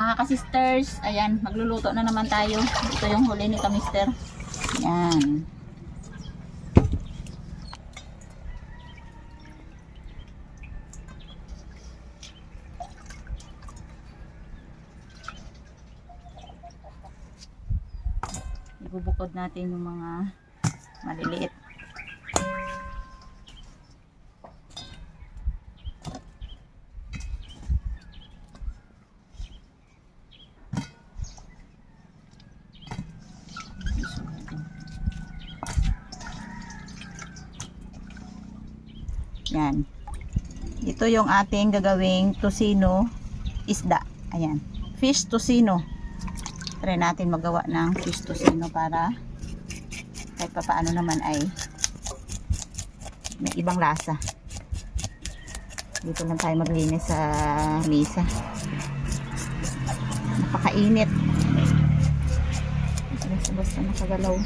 Mga ka-sisters, ayan, magluluto na naman tayo. Ito yung huli ni ka-mister. Ayan. Ibubukod natin yung mga maliliit. Yan. Ito yung ating gagawing tocino isda. Ayan. Fish tocino. Try natin magawa ng fish tocino para kahit papaano naman ay may ibang lasa. Dito lang tayo maglinis sa mesa. Napakainit. Basta nakagalaw.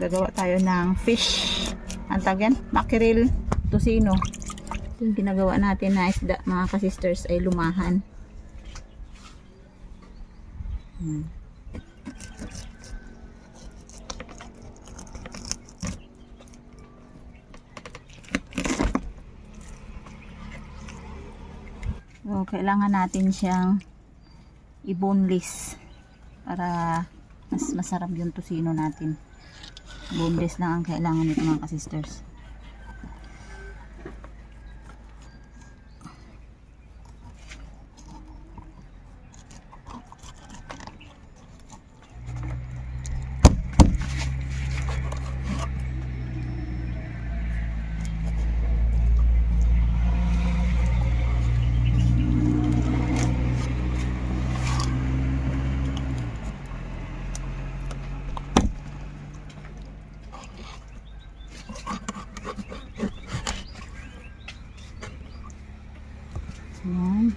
Gagawa tayo ng fish. Ang tawag yan? Mackerel tocino. Yung ginagawa natin na isda, mga ka-sisters, ay lumahan. So, kailangan natin siyang i-boneless para mas masarap yung tocino natin. Boneless lang ang kailangan nito, mga ka-sisters. Ayan.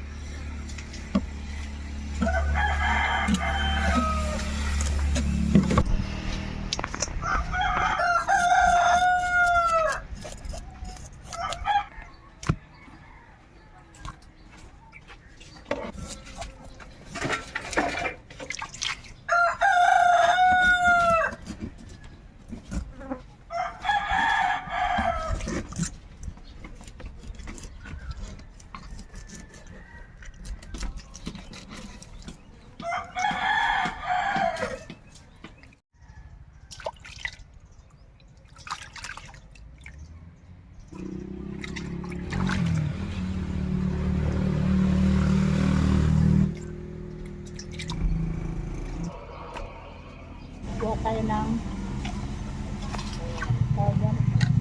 Gawa tayo ng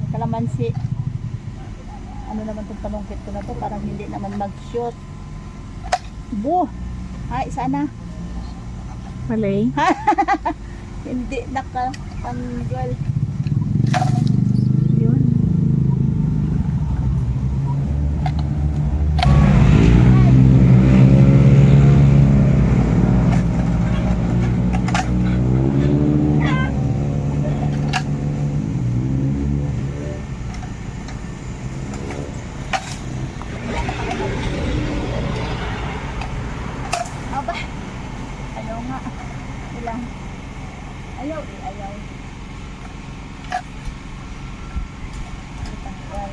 kalamansi. Ano naman itong panungkit ko na to, parang hindi naman mag-shoot. Buh! Ay, sana Malay. hindi nakatanggal. Yun. Aba, ayaw nga. Ilang. Ayaw eh, ayaw. Tanggal.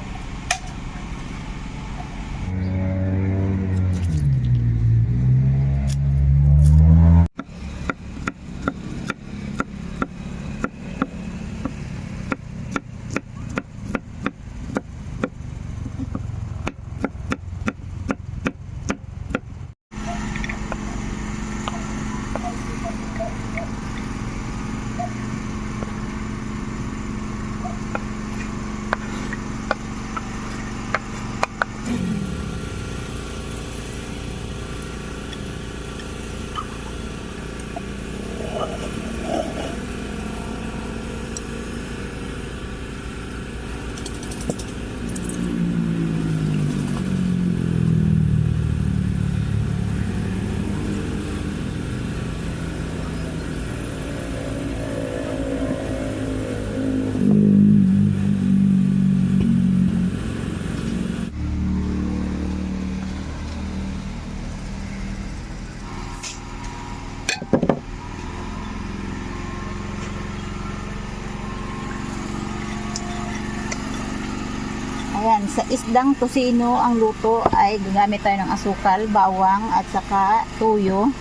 Sa isdang tosino ang luto ay gagamit tayo ng asukal, bawang at saka tuyo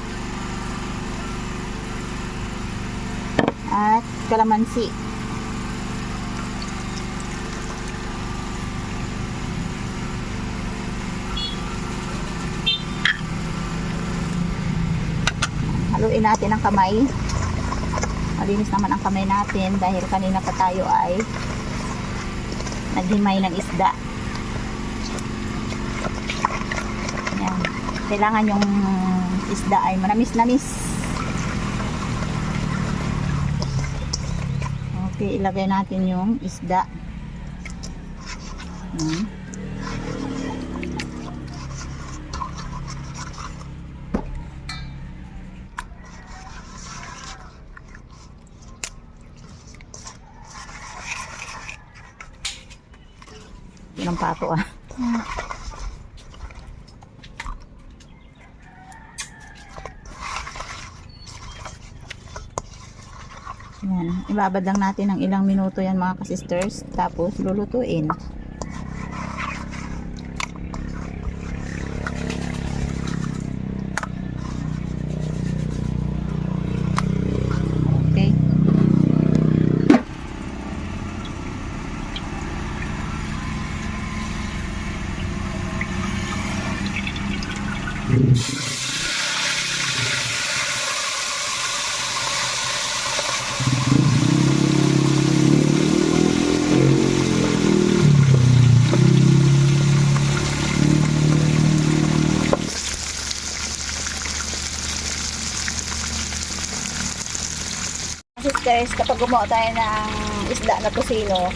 at kalamansi. Haluin natin ang kamay. Malinis naman ang kamay natin dahil kanina pa tayo ay naghimay ng isda. Yan. Kailangan yung isda ay manamis-namis. Okay, ilagay natin yung isda. Yan. Yun ang pato ah. Yan. Ibabad lang natin ng ilang minuto yan mga ka-sisters. Tapos lulutuin. Okay. Sisters, kapag gumawa tayo ng isda na tosino,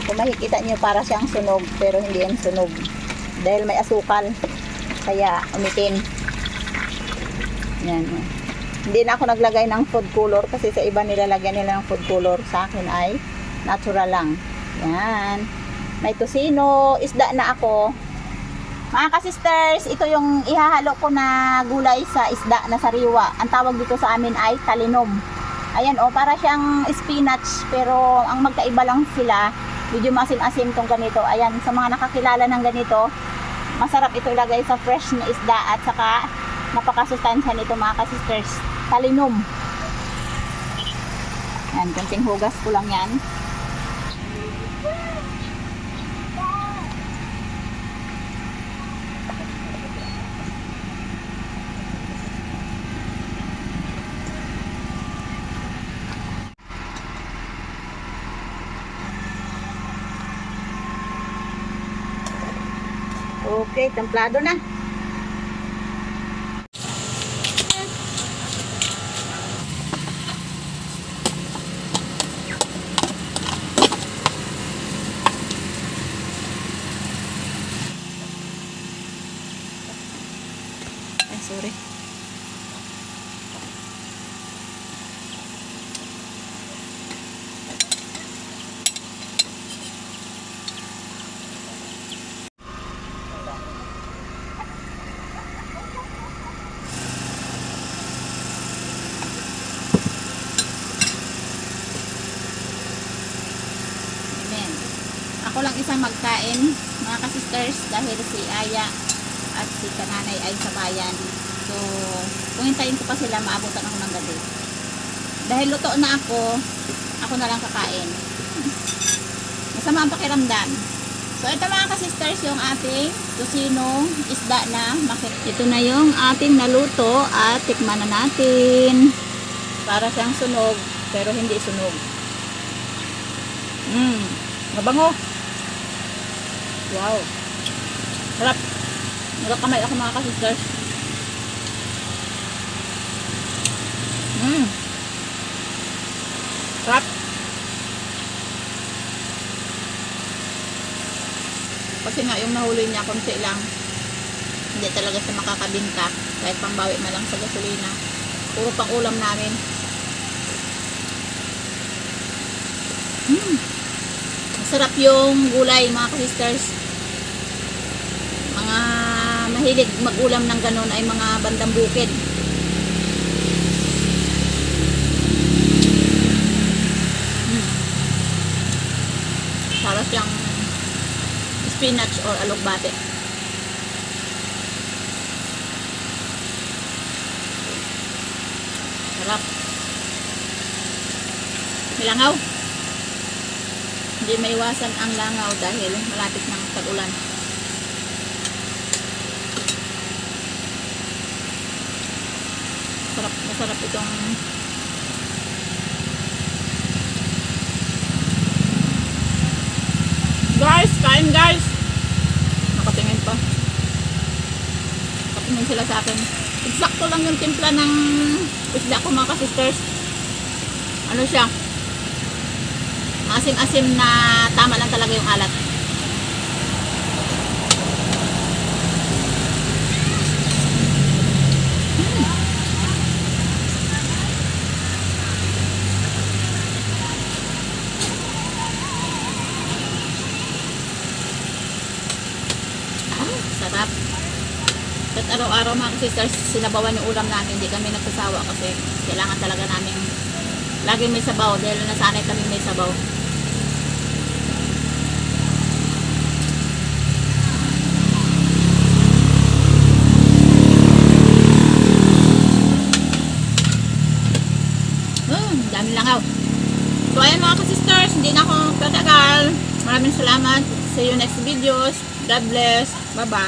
kung makikita nyo para siyang sunog, pero hindi yan sunog dahil may asukal, kaya umitin. Yan. Hindi na ako naglagay ng food color kasi sa iba nilalagyan nila ng food color. Sa akin ay natural lang. Yan, may tosino, isda na ako. Mga ka-sisters, ito yung ihahalo ko na gulay sa isda na sariwa. Ang tawag dito sa amin ay talinom. Ayan o, para siyang spinach, pero ang magkaiba lang sila, medyo masim-asim tong ganito. Ayan, sa mga nakakilala ng ganito, masarap ito ilagay sa fresh na isda at saka napakasustansya nito mga ka-sisters. Talinom. Ayan, kunting hugas ko lang yan. Okay, templado na. Ay, sorry. Ako lang isang magkain mga ka-sisters dahil si Aya at si Kananay ay sa bayan. So, kung hintayin ko pa sila, maabutan ako ng gabi. Dahil luto na ako na lang kakain. Masama ang pakiramdam. So, ito mga ka-sisters yung ating tosino isda na makit. Ito na yung ating naluto at tikman na natin. Para siyang sunog, pero hindi sunog. Mabango. Wow. Sarap. Nagkakamay ako mga ka-sisters. Sarap. Kasi nga yung nahuli niya konti lang. Hindi talaga siya makakabinta. Kahit pangbawi man lang sa gasolina. Puro pang ulam namin. Masarap yung gulay mga ka-sisters. Mga mahilig mag-ulam ng ganon ay mga bandang bukid. Para siyang spinach or alugbate. Sarap. May langaw. Hindi maiwasan ang langaw dahil malapit ng tag-ulan. Masarap itong guys, kain guys. Nakatingin pa. Nakatingin sila sa akin. Eksakto lang yung timpla ng isda ko mga ka-sisters. Ano siya? Asim-asim na tama lang talaga yung alat. Sarap. At araw-araw mga sisters, sinabawan yung ulam namin. Hindi kami nagsasawa kasi kailangan talaga namin laging may sabaw dahil nasanay kami may sabaw. Dami langaw. So ayan mga ka-sisters, hindi na ako tatagal. Maraming salamat. See you next videos. God bless. Bye-bye.